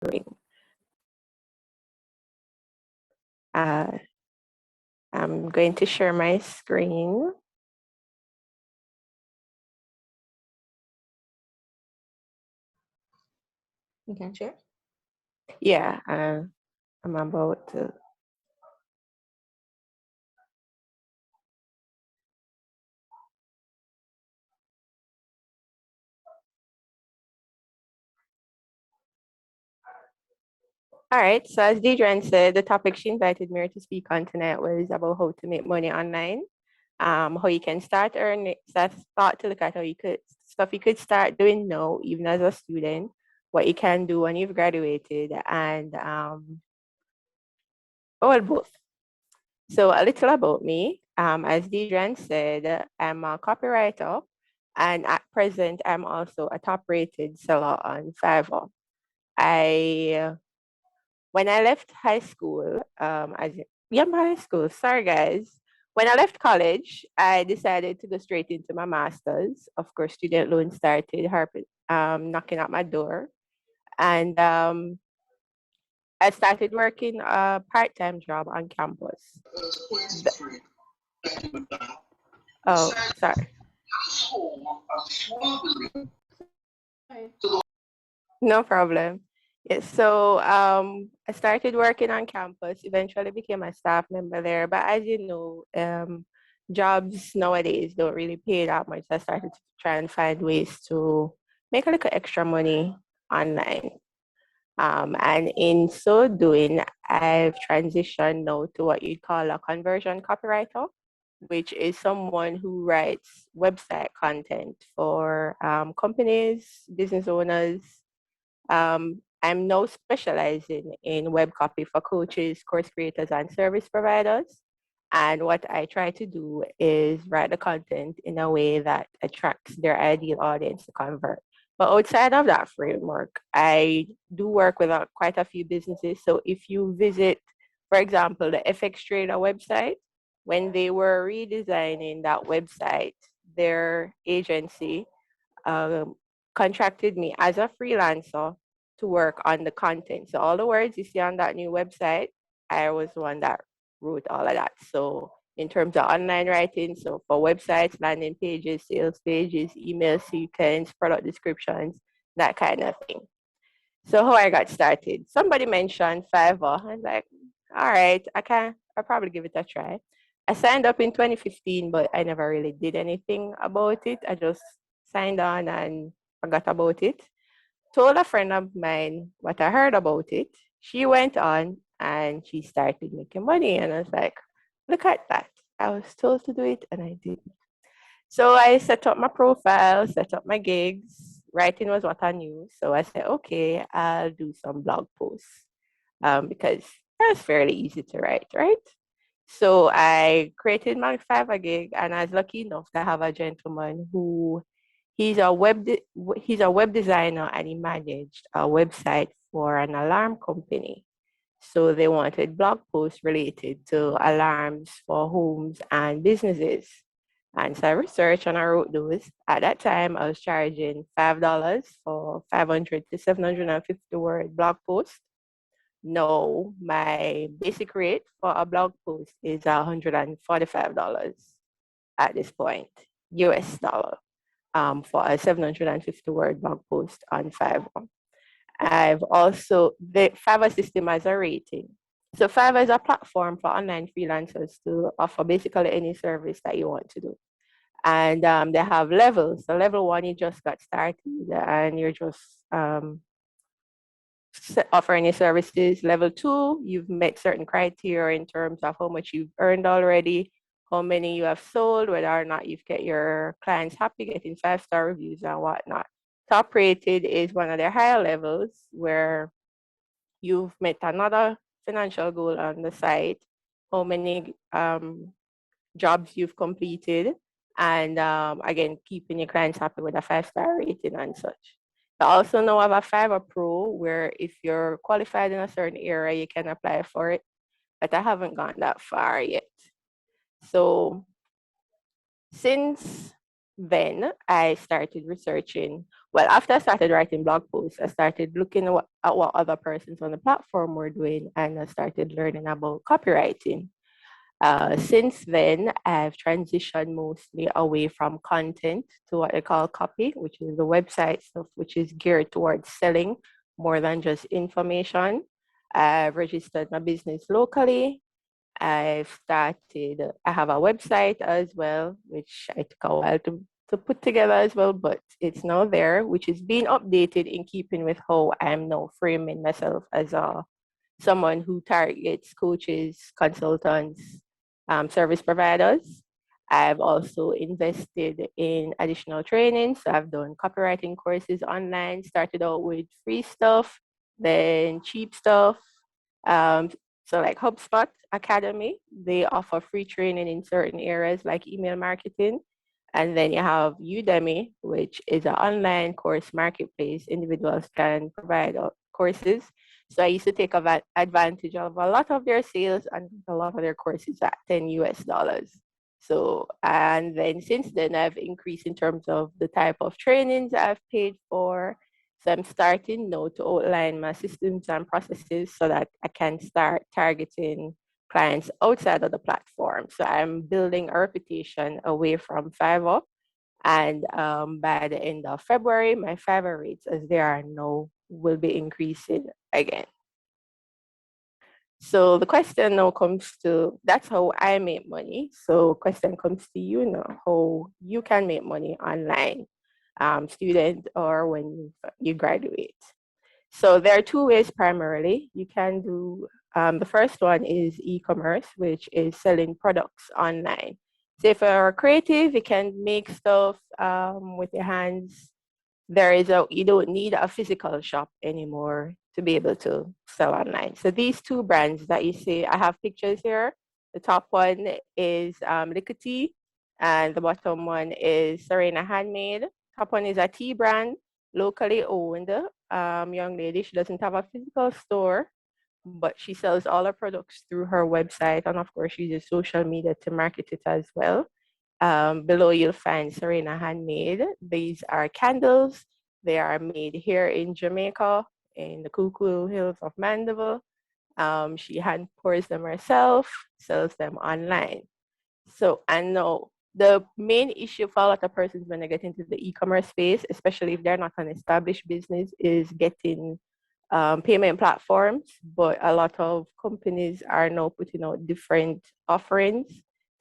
ring. I'm going to share my screen. You can share? Yeah, I'm about to. All right, so as Deidre said, the topic she invited me to speak on tonight was about how to make money online, how you can start earning, start to look at how you could, stuff you could start doing now, even as a student, what you can do when you've graduated, and well, both. So a little about me. As Deidre said, I'm a copywriter, and at present, I'm also a top-rated seller on Fiverr. I When I left high school, high school, sorry guys. When I left college, I decided to go straight into my master's. Of course, student loan started knocking at my door. And I started working a part-time job on campus. Oh, sorry. No problem. Yes, so I started working on campus, eventually became a staff member there. But as you know, jobs nowadays don't really pay that much. I started to try and find ways to make a little extra money online. And in so doing, I've transitioned now to what you'd call a conversion copywriter, which is someone who writes website content for companies, business owners. I'm now specializing in web copy for coaches, course creators, and service providers. And what I try to do is write the content in a way that attracts their ideal audience to convert. But outside of that framework, I do work with quite a few businesses. So if you visit, for example, the FX Trader website, when they were redesigning that website, their agency um, contracted me as a freelancer to work on the content. So all the words you see on that new website, I was the one that wrote all of that. So in terms of online writing, so for websites, landing pages, sales pages, email sequence, product descriptions, that kind of thing. So how I got started, somebody mentioned Fiverr. I was like, all right, I'll probably give it a try. I signed up in 2015, but I never really did anything about it. I just signed on and forgot about it. Told a friend of mine what I heard about it. She went on and she started making money. And I was like, look at that. I was told to do it and I did. So I set up my profile, set up my gigs. Writing was what I knew. So I said, okay, I'll do some blog posts because that's fairly easy to write, right? So I created my Fiverr gig, and I was lucky enough to have a gentleman who he's a web designer, and he managed a website for an alarm company. So they wanted blog posts related to alarms for homes and businesses. And so I researched and I wrote those. At that time, I was charging $5 for 500 to 750 word blog post. No, my basic rate for a blog post is $145 at this point, US dollar, for a 750 word blog post on Fiverr. The Fiverr system has a rating. So Fiverr is a platform for online freelancers to offer basically any service that you want to do. And they have levels. So level one, you just got started and you're just offering your services. Level two, you've met certain criteria in terms of how much you've earned already, how many you have sold, whether or not you've kept your clients happy, getting 5-star reviews and whatnot. Top rated is one of their higher levels where you've met another financial goal on the site, how many jobs you've completed, and again, keeping your clients happy with a 5-star rating and such. I also know of a Fiverr Pro where if you're qualified in a certain area, you can apply for it, but I haven't gone that far yet. So since then I started researching. Well, after I started writing blog posts, I started looking at what other persons on the platform were doing, and I started learning about copywriting. Since then, I've transitioned mostly away from content to what I call copy, which is the website stuff, which is geared towards selling more than just information. I've registered my business locally. I have a website as well, which I took a while to put together as well, but it's now there, which is being updated in keeping with how I'm now framing myself as a someone who targets coaches, consultants, service providers. I've also invested in additional training. So I've done copywriting courses online, started out with free stuff, then cheap stuff. Um, so like HubSpot Academy, they offer free training in certain areas like email marketing. And then you have Udemy, which is an online course marketplace. Individuals can provide courses. So I used to take advantage of a lot of their sales and a lot of their courses at 10 US dollars. So, and then since then, I've increased in terms of the type of trainings I've paid for. So I'm starting now to outline my systems and processes so that I can start targeting clients outside of the platform. So I'm building a reputation away from Fiverr. And by the end of February, my Fiverr rates, as they are now, will be increasing again. So the question now comes to, that's how I make money. So question comes to you now, how you can make money online, student or when you graduate. So there are two ways primarily. You can do, the first one is e-commerce, which is selling products online. So if you're creative, you can make stuff with your hands. You don't need a physical shop anymore to be able to sell online. So these two brands that you see, I have pictures here. The top one is Licity, and the bottom one is Serena Handmade. Top one is a tea brand, locally owned. Young lady, she doesn't have a physical store, but she sells all her products through her website, and of course she uses social media to market it as well. Below you'll find Serena Handmade. These are candles. They are made here in Jamaica in the Cuckoo Hills of Mandeville. She hand pours them herself, sells them online. So I know the main issue for a lot of persons when they get into the e-commerce space, especially if they're not an established business, is getting payment platforms. But a lot of companies are now putting out different offerings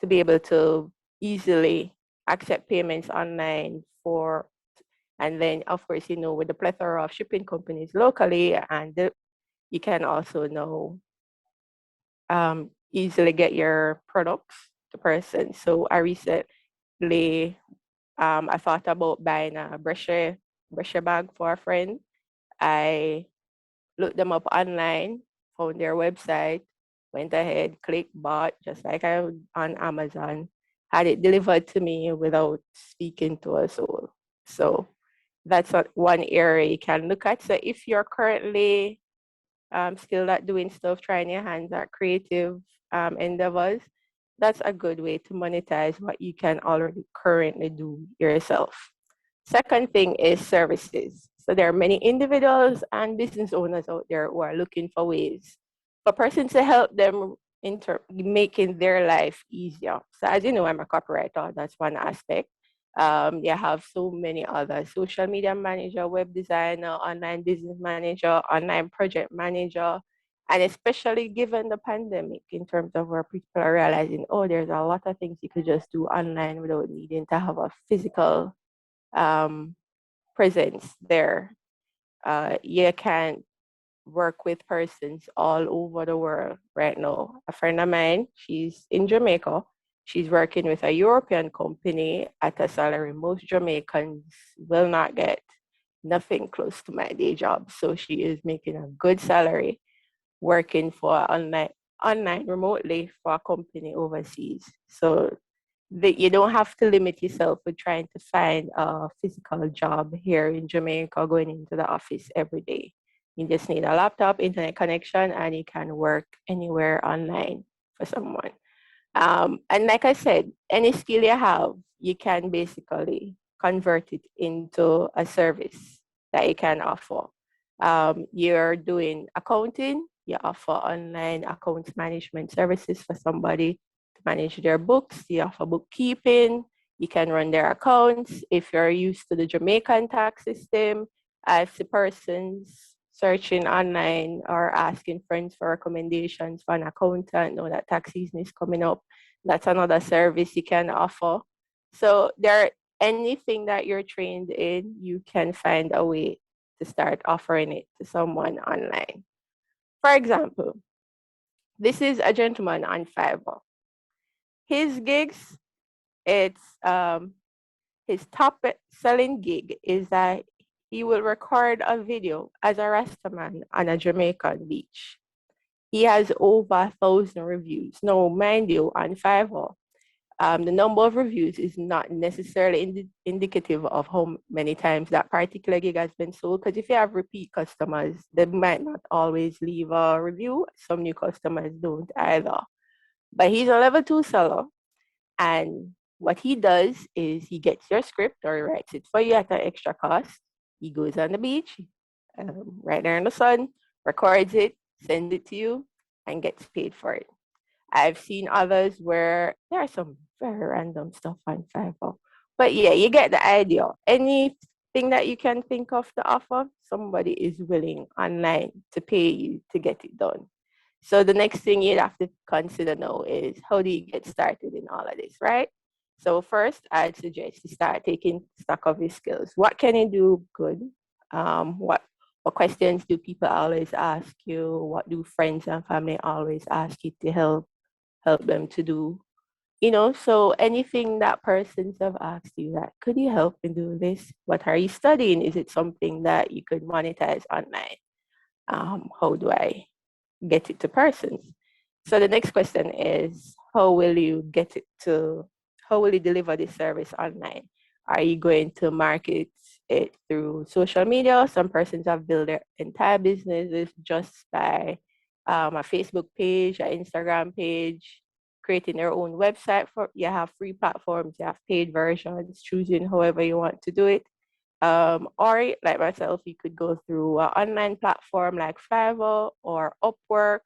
to be able to easily accept payments online for, and then of course, with the plethora of shipping companies locally, and you can also now easily get your products to person. So I recently, I thought about buying a brusher bag for a friend. I looked them up online, found their website, went ahead, clicked, bought, just like I would on Amazon, had it delivered to me without speaking to a soul. So that's one area you can look at. So if you're currently skilled at doing stuff, trying your hands at creative endeavors, that's a good way to monetize what you can already currently do yourself. Second thing is services. So there are many individuals and business owners out there who are looking for ways for persons to help them in making their life easier. So as you know, I'm a copywriter. That's one aspect. You have so many others: social media manager, web designer, online business manager, online project manager, and especially given the pandemic, in terms of where people are realizing, oh, there's a lot of things you could just do online without needing to have a physical um, presence there. You can work with persons all over the world right now. A friend of mine, she's in Jamaica. She's working with a European company at a salary most Jamaicans will not get, nothing close to my day job. So she is making a good salary working for online remotely for a company overseas. So you don't have to limit yourself with trying to find a physical job here in Jamaica, going into the office every day. You just need a laptop, internet connection, and you can work anywhere online for someone. And like I said, any skill you have, you can basically convert it into a service that you can offer. You're doing accounting, you offer online account management services for somebody to manage their books, you offer bookkeeping, you can run their accounts. If you're used to the Jamaican tax system, if the person's searching online or asking friends for recommendations for an accountant, know that tax season is coming up, that's another service you can offer. So there, anything that you're trained in, you can find a way to start offering it to someone online. For example, this is a gentleman on Fiverr. His gigs, it's his top selling gig is that he will record a video as a Rastaman on a Jamaican beach. He has over 1,000 reviews. Now, mind you, on Fiverr, the number of reviews is not necessarily indicative of how many times that particular gig has been sold. Because if you have repeat customers, they might not always leave a review. Some new customers don't either. But he's a level 2 seller. And what he does is he gets your script or he writes it for you at an extra cost. He goes on the beach, right there in the sun, records it, sends it to you, and gets paid for it. I've seen others where there are some very random stuff on Fiverr. But yeah, you get the idea. Anything that you can think of to offer, somebody is willing online to pay you to get it done. So the next thing you'd have to consider now is how do you get started in all of this, right? So first, I'd suggest you start taking stock of your skills. What can you do good? What questions do people always ask you? What do friends and family always ask you to help them to do? So anything that persons have asked you that could you help me do this? What are you studying? Is it something that you could monetize online? How do I get it to persons? So the next question is, how will you deliver this service online? Are you going to market it through social media? Some persons have built their entire businesses just by a Facebook page, an Instagram page, creating their own website. You have free platforms, you have paid versions, choosing however you want to do it. Or like myself, you could go through an online platform like Fiverr or Upwork.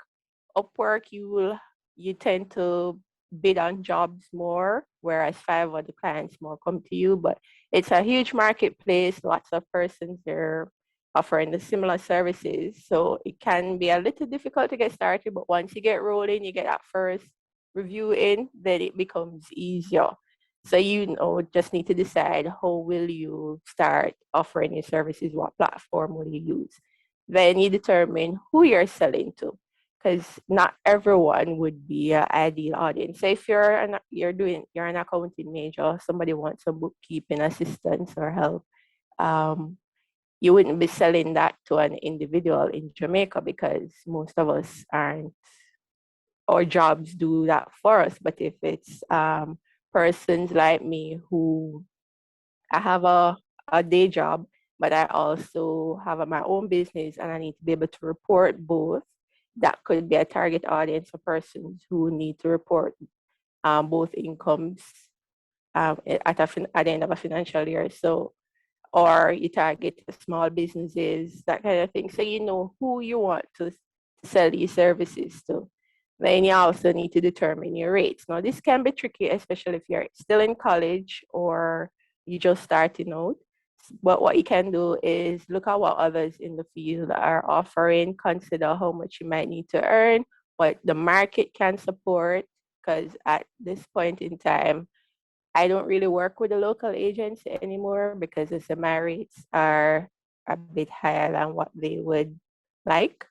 Upwork, you tend to bid on jobs more, whereas Fiverr, the clients more come to you. But it's a huge marketplace, lots of persons there offering the similar services. So it can be a little difficult to get started, but once you get rolling, you get that first review in, then it becomes easier. So just need to decide how will you start offering your services, what platform will you use. Then you determine who you're selling to, because not everyone would be an ideal audience. So if you're an accounting major, somebody wants some bookkeeping assistance or help, you wouldn't be selling that to an individual in Jamaica because most of us aren't, our jobs do that for us. But if it's persons like me who I have a day job, but I also have my own business and I need to be able to report both, that could be a target audience for persons who need to report both incomes at the end of a financial year. So, or you target small businesses, that kind of thing. So you know who you want to sell these services to. Then you also need to determine your rates. Now, this can be tricky, especially if you're still in college or you just starting out. But what you can do is look at what others in the field are offering, consider how much you might need to earn, what the market can support, because at this point in time, I don't really work with the local agents anymore because the my rates are a bit higher than what they would like.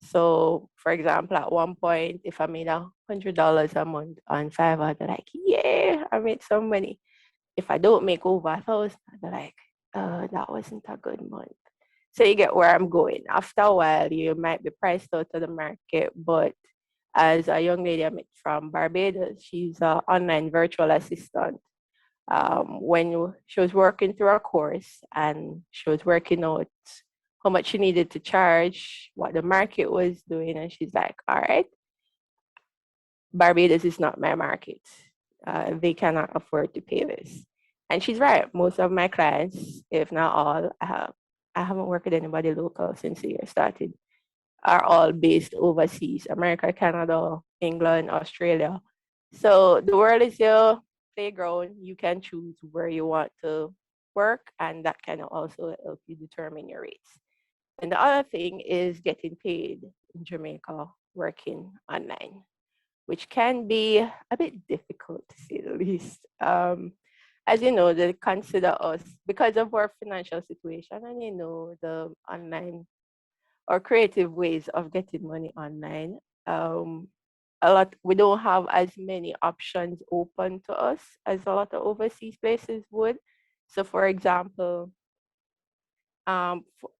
So, for example, at one point, if I made $100 a month on Fiverr, they're like, "Yeah, I made some money." If I don't make over 1,000, they're like, "That wasn't a good month." So you get where I'm going. After a while, you might be priced out of the market, but as a young lady I met from Barbados, she's an online virtual assistant. When she was working through a course and she was working out how much she needed to charge, what the market was doing, and she's like, all right, Barbados is not my market. They cannot afford to pay this. And she's right. Most of my clients, if not all, I haven't worked with anybody local since the year started, are all based overseas, America, Canada, England, Australia. So the world is your playground. You can choose where you want to work, and that can also help you determine your rates. And the other thing is getting paid in Jamaica working online, which can be a bit difficult to say the least. As you know, they consider us because of our financial situation, and you know the online or creative ways of getting money online. Um, a lot we don't have as many options open to us as a lot of overseas places would. So, for example,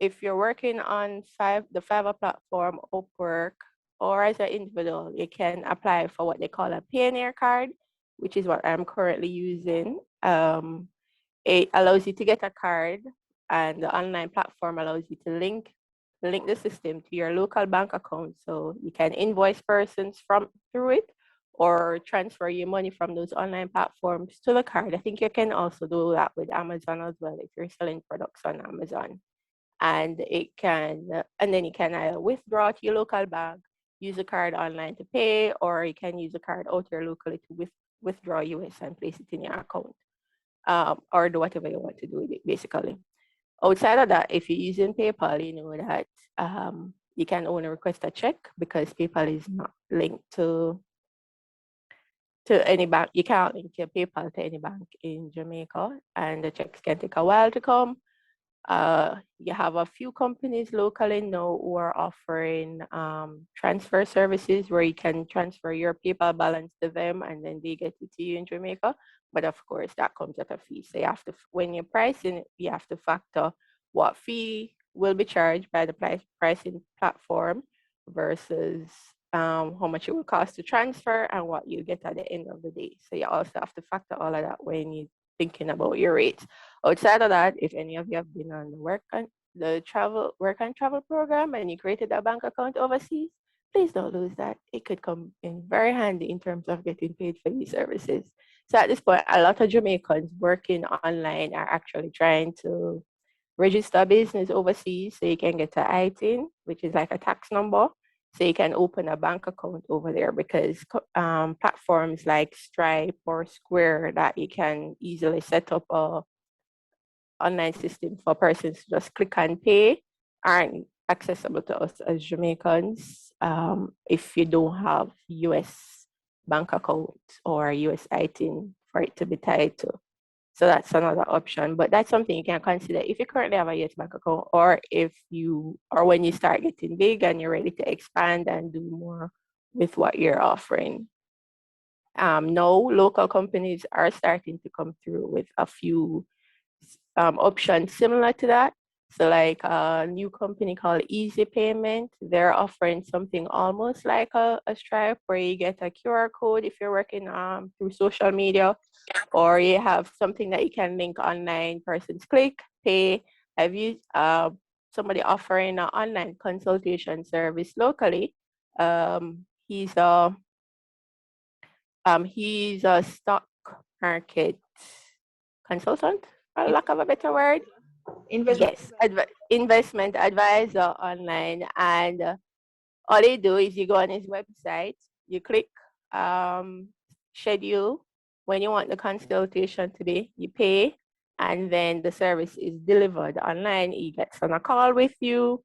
if you're working on the Fiverr platform, Upwork, or as an individual, you can apply for what they call a Pioneer card, which is what I'm currently using. It allows you to get a card, and the online platform allows you to link the system to your local bank account, so you can invoice persons from through it or transfer your money from those online platforms to the card. I think you can also do that with Amazon as well if you're selling products on Amazon. And then you can either withdraw to your local bank, use a card online to pay, or you can use a card out here locally to withdraw US and place it in your account, or do whatever you want to do with it, basically. Outside of that, if you're using PayPal, you know that you can only request a check because PayPal is not linked to any bank. You can't link your PayPal to any bank in Jamaica, and the checks can take a while to come. You have a few companies locally now who are offering transfer services where you can transfer your PayPal balance to them and then they get it to you in Jamaica. But of course, that comes at a fee. So you have to, when you're pricing it, you have to factor what fee will be charged by the pricing platform versus how much it will cost to transfer and what you get at the end of the day. So you also have to factor all of that when you're thinking about your rates. Outside of that, if any of you have been on the work and travel program and you created a bank account overseas, please don't lose that. It could come in very handy in terms of getting paid for these services. So at this point, a lot of Jamaicans working online are actually trying to register a business overseas so you can get a ITIN, which is like a tax number. So you can open a bank account over there because platforms like Stripe or Square that you can easily set up a online system for persons to just click and pay aren't accessible to us as Jamaicans if you don't have US bank account or US ITIN for it to be tied to. So that's another option, but that's something you can consider if you currently have a US bank account, or or when you start getting big and you're ready to expand and do more with what you're offering. Now, local companies are starting to come through with a few options similar to that. So like a new company called Easy Payment, they're offering something almost like a Stripe where you get a QR code if you're working through social media, or you have something that you can link online, persons click, pay. I've used somebody offering an online consultation service locally. He's a stock market consultant, for lack of a better word. Investment. Yes, investment advisor online. And all you do is you go on his website, you click um, schedule when you want the consultation to be, you pay, and then the service is delivered online. He gets on a call with you.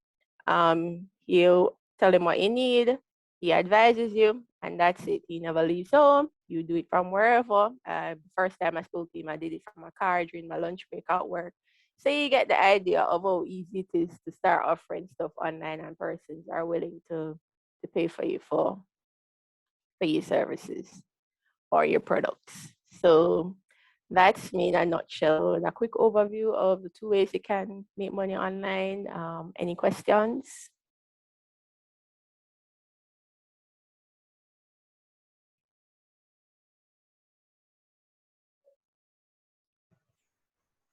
You tell him what you need. He advises you, and that's it. He never leaves home. You do it from wherever. The first time I spoke to him, I did it from a car during my lunch break at work. So you get the idea of how easy it is to start offering stuff online, and persons are willing to pay for you for your services or your products. So that's me in a nutshell, and a quick overview of the two ways you can make money online. Any questions?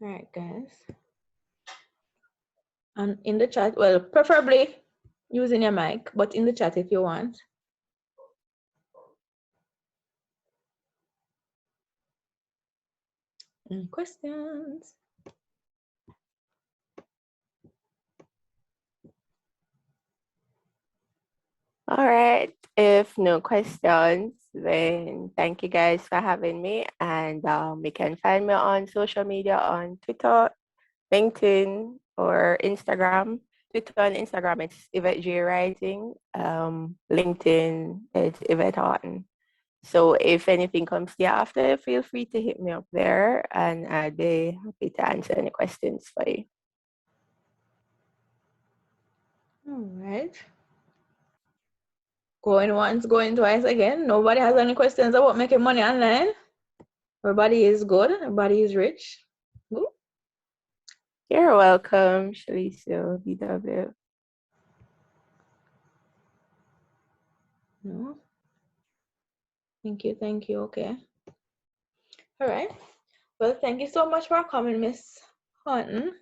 All right, guys. And in the chat, well, preferably using your mic, but in the chat if you want. Any questions? All right. If no questions, then thank you guys for having me. And you can find me on social media on Twitter, LinkedIn, or Instagram. Twitter and Instagram, it's Yvette J Writing. LinkedIn, it's Yvette Haughton. So if anything comes to you after, feel free to hit me up there, and I'd be happy to answer any questions for you. All right. Going once, going twice again. Nobody has any questions about making money online. Everybody is good. Everybody is rich. Ooh. You're welcome, Shalicio, BW. No. Thank you. Thank you. Okay. All right. Well, thank you so much for coming, Miss Haughton.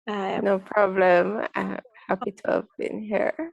No problem. I'm happy to have been here.